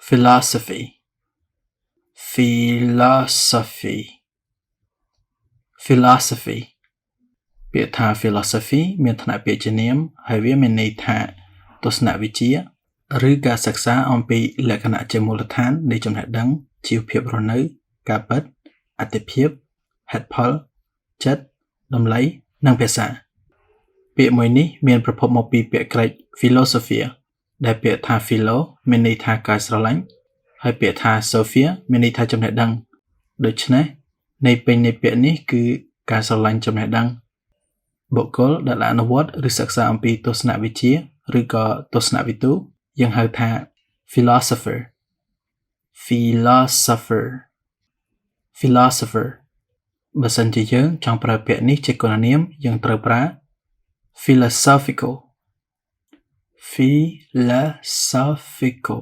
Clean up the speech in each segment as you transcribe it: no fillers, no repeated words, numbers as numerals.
philosophy philosophy philosophy ពាក្យថា philosophy មានឋានៈពាក្យជានាមហើយវាមានន័យថាទស្សនវិជ្ជាឬការសិក្សាអំពីលក្ខណៈជាមូលដ្ឋាននៃចំណេះដឹងជីវភាពរស់នៅការពិតអត្ថិភាពហេតុផលចិត្តតម្លៃនិងភាសាពាក្យមួយនេះមានប្រភពមកពីពាក្យក្រិក philosophia ដែលពាក្យថា philo មានន័យថាការស្រឡាញ់ហើយពាក្យថា sophia មានន័យថាចំណេះដឹងដូច្នេះន័យពេញនៃពាក្យនេះគឺការស្រឡាញ់ចំណេះដឹងបុគ្គលដែលអនុវត្តឬសិក្សាអំពីទស្សនវិជ្ជាឬក៏ទស្សនវិទូយើងហៅថា philosopher philosopher philosopher បើសិនជាយើងចង់ប្រើពាក្យនេះជាគុណនាមយើងត្រូវប្រើ philosophical philosophical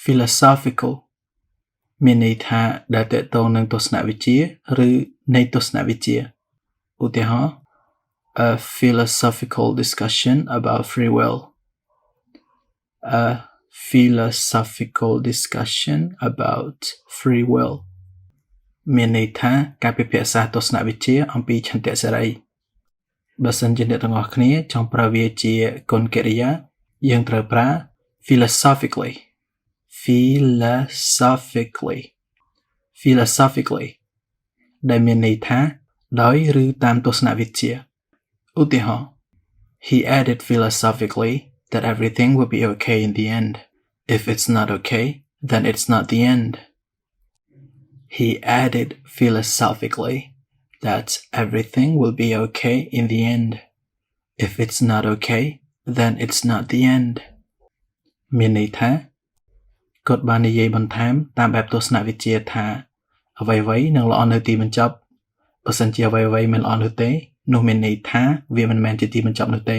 philosophical មានន័យថាដែលតកតងនឹងទស្សនវិជ្ជាឬនៃទស្សនវិជ្ជាឧទាហរណ៍ a philosophical discussion about free will a philosophical discussion about free will មានន័យថាការពិភាក្សាទស្សនវិជ្ជាអំពីឆន្ទៈសេរីបើសិនជាអ្នកទាំងអស់គ្នាចង់ប្រើវាជាគុណកិរិយាយើងត្រូវប្រើ philosophically philosophically philosophically ដែលមានន័យថាដោយឬតាមទស្សនវិជ្ជាឧទាហរណ៍ he added philosophically that everything will be okay in the end if it's not okay then it's not the end he added philosophically that everything will be okay in the end if it's not okay then it's not the end មានន័យថាគាត់បាននិយាយបន្ថែមតាមបែបទស្សនវិជ្ជាថាអ្វីៗនឹងល្អនៅទីបញ្ចប់បើសិនជាអ្វីៗមិនល្អនោះទេនោះមានន័យថាវាមិនមែនជាទីបញ្ចប់នោះទេ